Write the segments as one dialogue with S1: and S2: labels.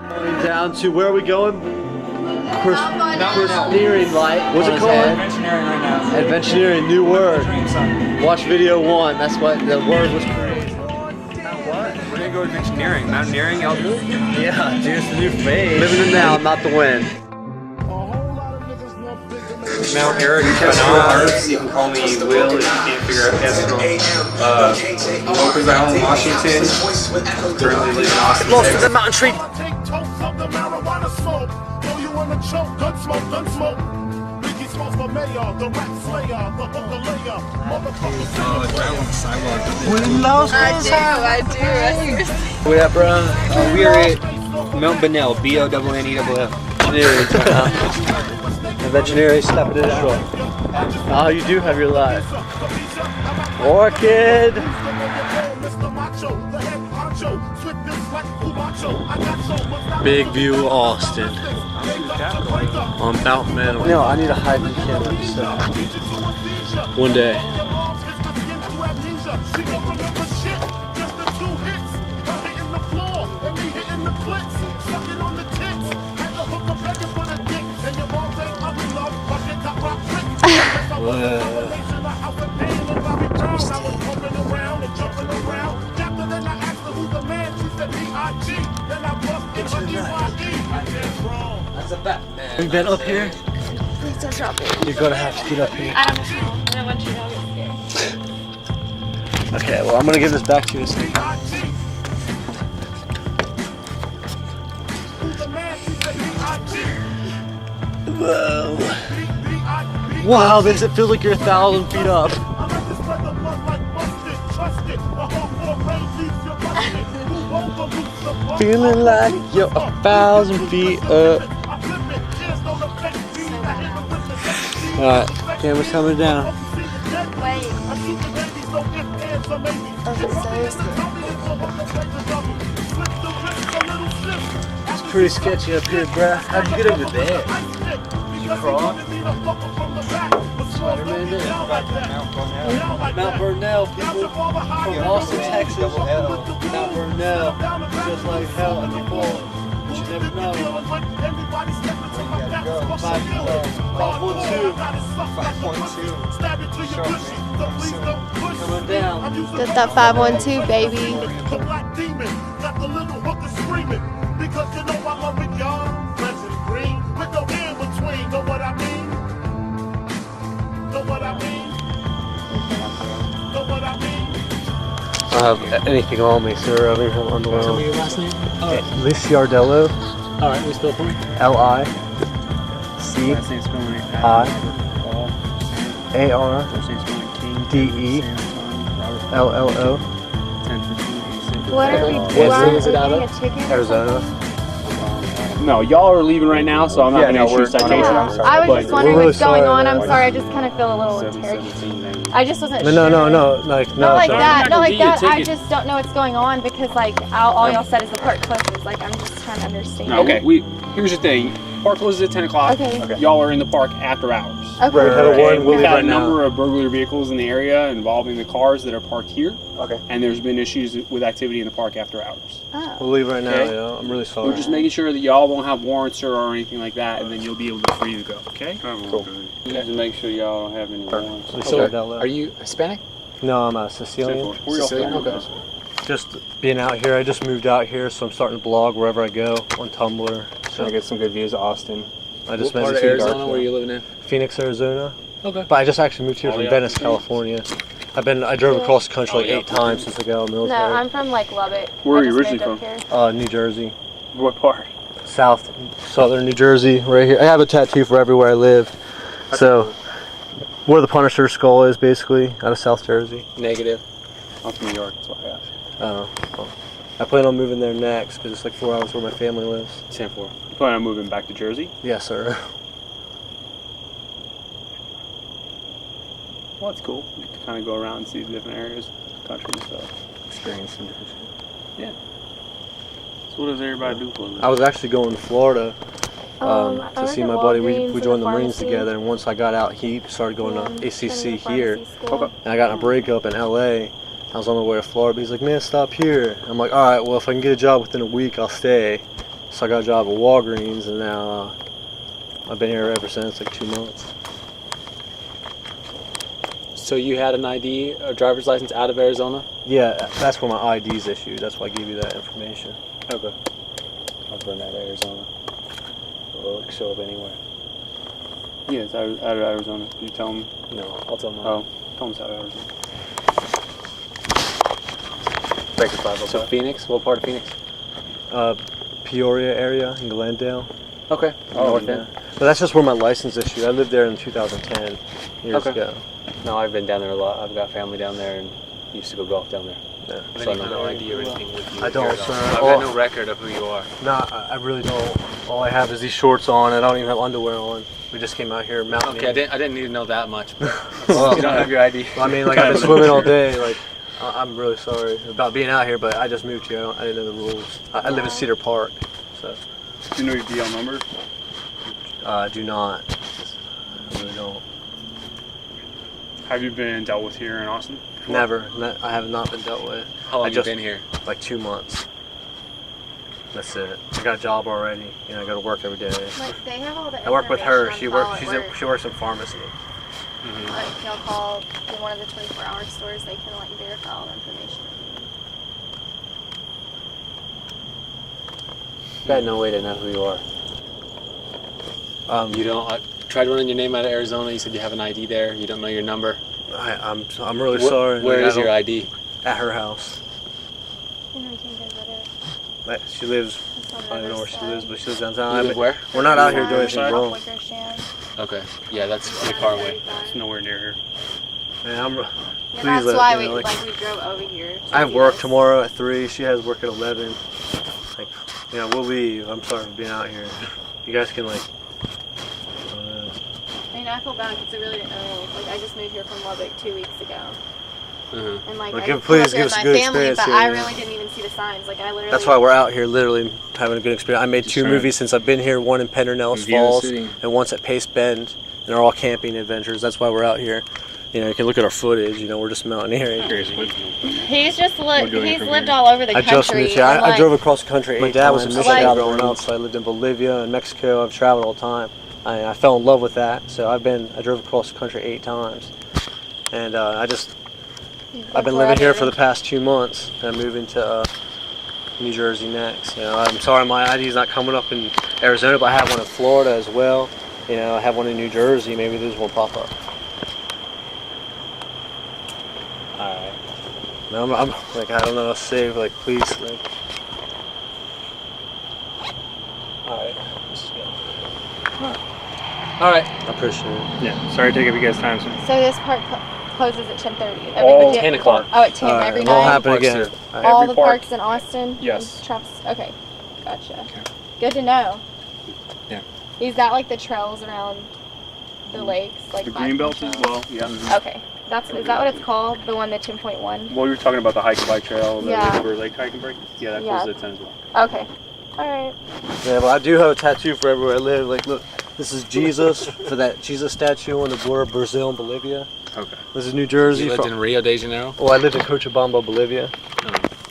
S1: Going down to where are we going? Christineering light. What's it called?
S2: Adventuring right now.
S1: Adventuring, new word. Watch video 1. That's what the word was created.
S2: What? We're gonna go adventuring. Mountaineering, y'all do?
S1: Yeah, dude, it's the new phase. Living in now, not the win.
S2: Mount Eric, you can call me Will if you can't figure out Castro. Locals out in Washington. Currently live in Austin.
S1: Lost to the mountain tree.
S3: I do.
S1: Where at, bro?
S2: We are at Mount Bonnell, B-O-N-N-E-L-L.
S1: Adventuring, stepping it out. Oh, you do have your life. Orchid. Big view Austin. On Mount Manor. No, I need a hiking camera. So. One day. That's a bet. Have you been up here?
S3: Please don't drop it.
S1: You're gonna have to get up here.
S3: I don't want you to get scared.
S1: Okay, well I'm gonna give this back to you. Whoa. Wow, makes it feel like you're 1,000 feet up. Feeling like you're 1,000 feet up. Alright, camera's coming down.
S3: Wait.
S1: It's pretty sketchy up here, bruh. How'd you get over there? Did you crawl? Spider-Man did. Mount Bonnell, people from Austin, Texas. Mount Bonnell, just like hell if you fall. But you never know. 512. 512. Coming down.
S3: Get that 512, baby.
S4: Because you know I love it, y'all. Fresh and green, with no in between. Know what I mean? Know what I mean? Know what I mean?
S1: I don't have anything on me, sir. I'm here on the
S5: Tell me your last name.
S1: Liciardello.
S5: All right, we spell it for me.
S1: Liciardello.
S3: What are we doing?
S5: What city is it out of?
S3: A chicken?
S1: Arizona.
S5: No, y'all are leaving right now, so I'm not going to issue a citation.
S3: I was just wondering
S1: We're really
S3: what's going
S1: sorry,
S3: on. I'm
S1: man.
S3: sorry. I just kind of feel a little interrogated. I just wasn't sure.
S1: No. Like,
S3: Not like
S1: sorry.
S3: that. Not like
S5: Give you a
S3: that. I
S5: ticket.
S3: just don't know what's going on because, like, all y'all said is the park closes. Like, I'm just trying to understand.
S5: No, okay, here's the thing. Park closes at 10 o'clock.
S3: Okay.
S5: Y'all are in the park after hours.
S3: Okay.
S1: Right, had a warrant, we'll
S5: We've
S1: leave
S5: had
S1: right
S5: a number
S1: now.
S5: of burglary vehicles in the area involving the cars that are parked here.
S1: Okay.
S5: And there's been issues with activity in the park after hours.
S3: Oh.
S1: We'll leave right now,
S5: Okay.
S1: yeah. I'm really sorry.
S5: We're just making sure that y'all won't have warrants or anything like that, and then you'll be able to free to go, okay?
S2: Cool. Just to make sure y'all don't have any warrants.
S1: Liciardello.
S6: Are you Hispanic?
S1: No, I'm a Sicilian.
S5: Where y'all
S6: Sicilian?
S5: from?
S6: Okay.
S1: Just being out here, I just moved out here, so I'm starting to blog wherever I go on Tumblr.
S6: Trying
S1: So
S6: to get some good views of Austin.
S1: I just
S6: What part of
S1: messaged
S6: Arizona were you living in?
S1: Phoenix, Arizona.
S6: Okay.
S1: But I just actually moved here from Venice, California. I drove across the country like 8 times since I got out of the
S3: No,
S1: military.
S3: I'm from, like, Lubbock.
S5: Where are
S3: I
S5: you
S3: just
S5: originally
S3: moved up here.
S1: New Jersey.
S5: What part?
S1: Southern New Jersey, right here. I have a tattoo for everywhere I live. So, where the Punisher's skull is, basically, out of South Jersey.
S6: Negative.
S5: I'm from New York, that's why I asked.
S1: Well, I plan on moving there next because it's like 4 hours where my family lives.
S5: 10-4. You plan on moving back to Jersey?
S1: Yes, sir.
S5: Well, that's cool. You can kind of go around and see the different areas of the country and stuff.
S6: Experience some different shit.
S5: Yeah. So what does everybody do for a living?
S1: I was actually going to Florida
S3: I
S1: to
S3: work
S1: see
S3: at
S1: my buddy.
S3: Walgreens
S1: We
S3: in
S1: joined
S3: the
S1: the Marines
S3: pharmacy.
S1: together, and once I got out, he started going
S3: Yeah,
S1: to
S3: I'm
S1: ACC
S3: in the
S1: here.
S3: pharmacy school.
S1: And I got in a breakup in LA. I was on my way to Florida, but he's like, man, stop here. I'm like, all right, well, if I can get a job within a week, I'll stay. So I got a job at Walgreens, and now I've been here ever since, like 2 months.
S6: So you had an ID, a driver's license out of Arizona?
S1: Yeah, that's where my ID's issued. That's why I gave you that information.
S6: Okay. I'll burn that Arizona. It'll show up anywhere.
S5: Yeah, it's out of Arizona. Did you tell him?
S6: No, I'll tell them.
S5: Oh, tell him it's out of Arizona.
S6: Breaker 505. So Phoenix? What part of Phoenix?
S1: Peoria area in Glendale.
S6: Okay. North end.
S1: But that's just where my license issued. I lived there in 2010, years ago.
S6: No, I've been down there a lot. I've got family down there and used to go golf down there.
S1: Yeah.
S6: So I don't have no ID or anything with you.
S1: I don't, sir.
S6: I've got no record of who you are.
S1: No, I really don't. All I have is these shorts on. I don't even have underwear on. We just came out here mountain.
S6: Okay, I didn't need to know that much. But you don't have your ID.
S1: Well, I mean, like I've been swimming all day. Like I'm really sorry about being out here, but I just moved here. I didn't know the rules. I live in Cedar Park, so.
S5: Do you know your DL number?
S1: I do not. I really don't.
S5: Have you been dealt with here in Austin?
S1: Never. I have not been dealt with.
S6: How long
S1: I
S6: have you been here?
S1: Like 2 months. That's it. I got a job already. You know, I go to work every day.
S3: Like they have all the.
S1: I work with her.
S3: information on
S1: She works in pharmacy.
S3: Like you'll call one of the 24-hour stores, they can like verify all the information.
S6: Got no way to know who you are. You don't. I tried running your name out of Arizona. You said you have an ID there. You don't know your number.
S1: I'm really sorry.
S6: Where
S1: Like,
S6: is your ID?
S1: At her house.
S3: You know, you can't go get it.
S1: She lives.
S3: It's on the
S1: I don't know where she
S3: riverside.
S1: lives, but she lives downtown.
S6: You live where?
S1: We're not out here doing anything
S5: Riverside?
S1: wrong.
S3: Wicker Shan.
S6: Okay. Yeah, that's really far away.
S5: It's nowhere near here.
S1: Man,
S3: Yeah,
S1: please
S3: that's
S1: let
S3: why
S1: me know,
S3: we drove over here. to
S1: I have
S3: do
S1: work
S3: this.
S1: tomorrow at 3. She has work at 11. Like, you know, we'll leave. I'm sorry for being out here. You guys can like.
S3: I mean, I feel bad because I really didn't know. Like, I just moved here from Lubbock 2 weeks ago. And like,
S1: Well,
S3: I
S1: please
S3: grew
S1: give
S3: up
S1: us a
S3: with
S1: good
S3: my family,
S1: experience
S3: but
S1: here,
S3: I
S1: yeah.
S3: really didn't even see the signs. Like, I literally.
S1: That's why we're out here, literally having a good experience. I made 2
S5: trying-
S1: movies since I've been here. One in Pedernales
S6: View the
S1: Falls,
S6: city.
S1: and once at Pace Bend. And they're all camping adventures. That's why we're out here. You know, you can look at our footage. You know, we're just mountaineering.
S3: He's just
S5: doing it
S3: he's
S5: from
S3: lived
S5: here.
S3: all over the
S1: I
S3: country.
S1: just moved here.
S3: and,
S1: I
S3: like,
S1: drove across the country. My dad was a
S3: times.
S1: missionary
S3: Like-
S1: growing up, so I lived in Bolivia and Mexico. I've traveled all the time. I fell in love with that, so I drove across the country 8 times, and I've been living here for the past 2 months, and I'm moving to New Jersey next. You know, I'm sorry my ID's not coming up in Arizona, but I have one in Florida as well. You know, I have one in New Jersey. Maybe these won't pop up.
S6: All right.
S1: No, I'm like, I don't know what to say. Like, please, like. All right. This is good.
S6: All right.
S1: I appreciate it.
S5: Yeah, sorry to take up you guys' time.
S3: So this park closes at 10:30.
S5: All
S6: 10 o'clock.
S3: Oh, at 10
S1: All right,
S3: every
S1: it won't
S3: night.
S1: happen
S6: Parks
S1: again.
S6: here.
S1: All right.
S3: All
S5: Every
S3: the
S5: park?
S3: parks in Austin.
S5: Yes.
S3: And Traps. Okay, gotcha. Good to know.
S6: Yeah.
S3: Is that like the trails around the lakes, like
S5: The
S3: biking
S5: green belts as
S3: trails?
S5: well, yeah.
S3: Okay, is that what it's called? The one, the 10.1.
S5: Well, we were talking about the hike and bike trail, the
S3: Yeah.
S5: River Lake hike and bike. Yeah, that
S3: Yeah.
S5: closes at 10 as well.
S3: Okay, all right.
S1: Yeah, well, I do have a tattoo for everywhere I live. Like, look, this is Jesus for that Jesus statue on the border of Brazil and Bolivia.
S5: Okay.
S1: This is New Jersey.
S6: You lived
S1: for,
S6: in Rio de Janeiro?
S1: well, I lived in Cochabamba, Bolivia.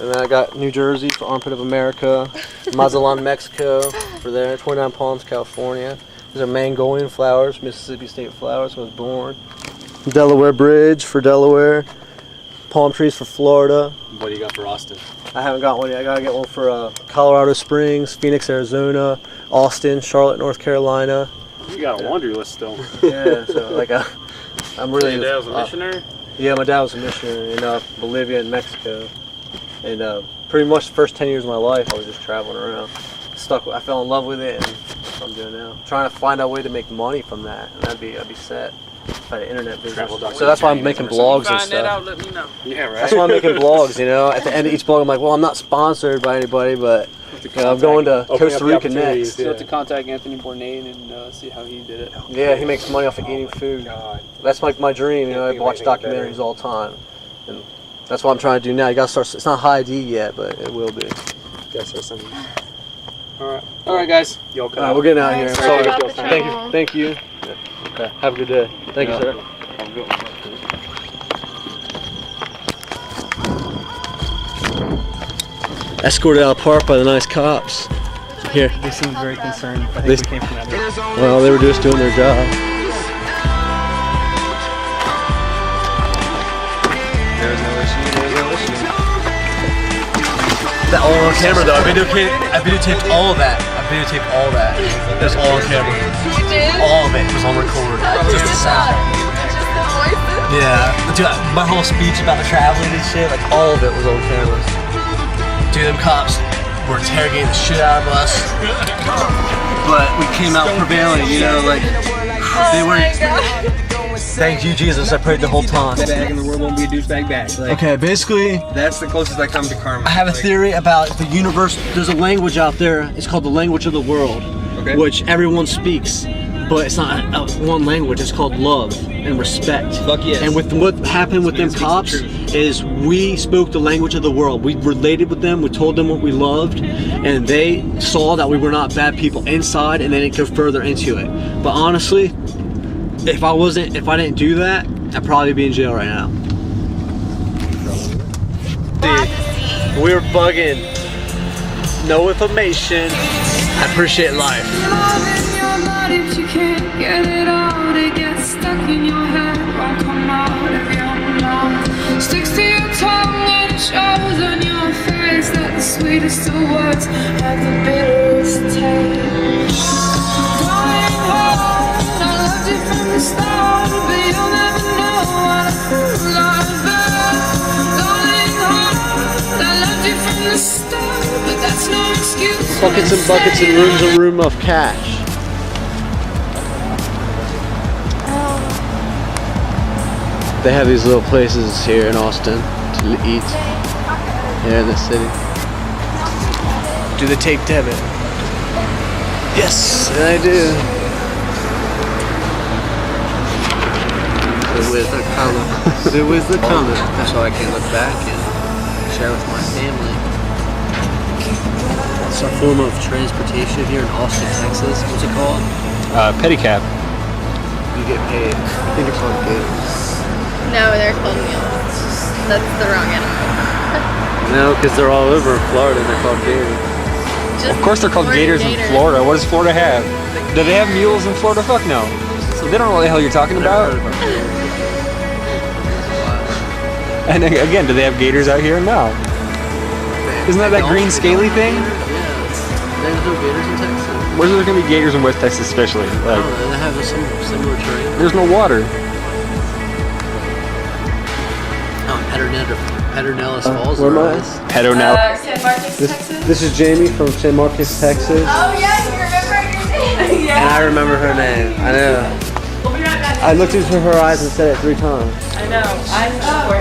S1: And then I got New Jersey for Armpit of America, Mazatlan, Mexico for there, 29 Palms, California. These are Mangolian flowers, Mississippi State flowers, where I was born. Delaware Bridge for Delaware, palm trees for Florida.
S6: What do you got for Austin?
S1: I haven't got one yet. I gotta get one for Colorado Springs, Phoenix, Arizona, Austin, Charlotte, North Carolina.
S5: You got a laundry list still.
S1: Yeah, so like I'm really.
S5: Your dad was a missionary?
S1: Yeah, my dad was a missionary in Bolivia and Mexico, and pretty much the first 10 years of my life I was just traveling around. I fell in love with it, and that's what I'm doing now. Trying to find a way to make money from that, and I'd be set. If I had an internet business. So that's why I'm making blogs and stuff.
S6: Let me know.
S5: Yeah, right.
S1: That's why I'm making blogs, you know. At the end of each blog, I'm like, well, I'm not sponsored by anybody, but you know, I'm going to Costa Rica next.
S5: You have to contact Anthony Bourdain and see how he did it.
S1: Yeah, he makes money off of eating food. That's like my dream, you know. I watch documentaries all the time, and that's what I'm trying to do now. You gotta start. It's not high D yet, but it will be.
S6: Gotta start something. All right, guys.
S5: Y'all
S1: All right, we're getting out of here. I'm
S3: Sorry
S1: sorry.
S3: about the trouble.
S1: Thank you. Okay. Have a good day. Thank you, sir. Escorted out of the park by the nice cops.
S3: Which way
S1: Here.
S5: They seemed very concerned. I think
S1: They-
S5: we came from that area.
S1: Well, they were just doing their job.
S6: There's no issue. There's no issue.
S1: That all on camera though. I videotaped all of that. It was all on camera.
S3: You did?
S1: All of it was on record. Just the sound.
S3: Just the voices?
S1: Yeah. Dude, my whole speech about the traveling and shit, like all of it was on camera. Dude, them cops were interrogating the shit out of us. But we came out prevailing, you know, like they
S3: Oh
S1: were.
S3: my god.
S1: Thank you, Jesus. I prayed the whole time.
S5: Bag in the world won't be a douchebag bag. Like,
S1: Okay, basically,
S2: That's the closest I come to karma.
S1: I have a theory about the universe. There's a language out there. It's called the language of the world,
S2: Okay.
S1: which everyone speaks, but it's not one language. It's called love and respect.
S2: Fuck yes.
S1: And with what happened with them
S2: speaks the
S1: cops
S2: truth.
S1: is we spoke the language of the world. We related with them. We told them what we loved, and they saw that we were not bad people inside, and they didn't go further into it. But honestly, if I didn't do that, I'd probably be in jail right now. Dude, we were bugging. No information. I appreciate life.
S7: Love in your body, but you can't get it out. It gets stuck in your head, won't come out of your mouth. Sticks to your tongue and it shows on your face that the sweetest of words have the bitterest taste. Going home, I loved you from the start, but you'll never know what I feel like that. Going home, I loved you from the start, but that's no excuse.
S1: Buckets and buckets and rooms and room of cash. They have these little places here in Austin to eat here in the city. Do the tape debit? Yes, and I do. There was the color. So I can look back and share with my family. It's a form of transportation here in Austin, Texas. What's it called?
S5: pedicab.
S1: You get paid. I think it's on Gators.
S3: No, they're called mules. That's the wrong animal.
S1: No, because they're all over in Florida and they're called Gators.
S3: Just
S5: Of course they're called
S3: Florida
S5: gators in Florida. What does Florida have? Do they have mules in Florida? Fuck no. So they don't know what the hell you're talking about. And again, do they have gators out here? No. Isn't that green scaly thing?
S1: Yeah. There's no Gators in Texas.
S5: Where's there gonna be gators in West Texas, especially?
S1: I
S5: Like,
S1: don't know, they have some similar terrain.
S5: there's no water.
S1: Oh, Pedernales Falls.
S6: where am I?
S5: Pedo now.
S3: San Marcos, Texas.
S6: This is Jamie from San Marcos, Texas.
S3: Oh yeah, you remember your name?
S1: And I remember her name. I know.
S3: We'll be right back.
S6: I looked into her eyes and said it 3 times.
S3: I know. I'm sure.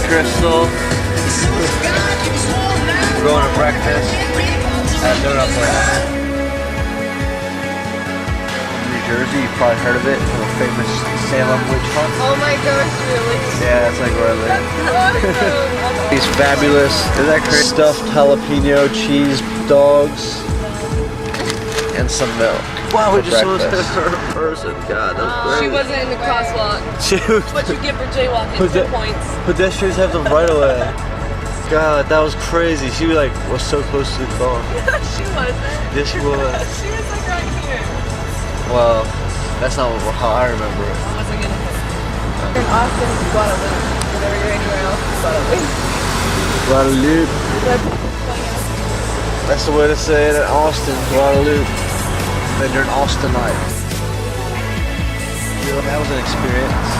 S1: Crystal. We're going to breakfast at Donut Place. New Jersey, you've probably heard of it. It's a famous Salem witch hunt.
S3: Oh my gosh, really?
S1: Yeah, that's like where I live.
S3: Awesome.
S1: These fabulous, is that crazy? Stuffed jalapeno cheese dogs and some milk. Wow, we just saw this person. God, that was
S8: She
S1: great.
S8: wasn't in the crosswalk. What you get for jaywalking? 2 points.
S1: Pedestrians have the right of way. God, that was crazy. She was so close to the car.
S8: She wasn't.
S1: Yes, she was.
S8: She was like right here.
S1: Well, that's not how I remember it.
S8: I wasn't gonna hit. In Austin, Guadalupe. Whenever you're anywhere else, Guadalupe.
S1: Guadalupe. That's the way to say it in Austin, Guadalupe. Then you're an Austinite. You know, that was an experience.